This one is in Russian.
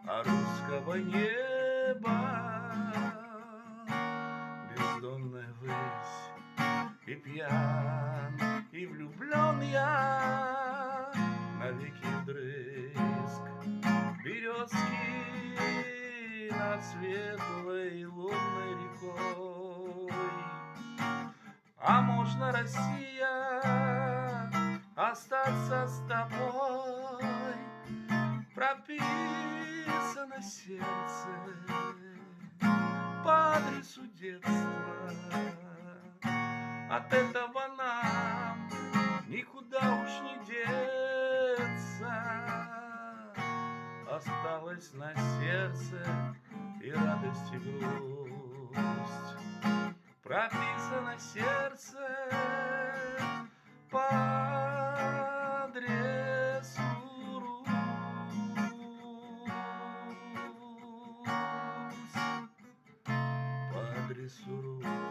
а русского неба бездонная высь. И пьян, и влюблен я навеки вдрызг березки над светлой лунной рекой. А можно, Россия, остаться с тобой, прописано сердце по адресу детства. От этого нам никуда уж не деться. Осталось на сердце и радость, и грусть. Прописано сердце по адресу Русь. По адресу Русь.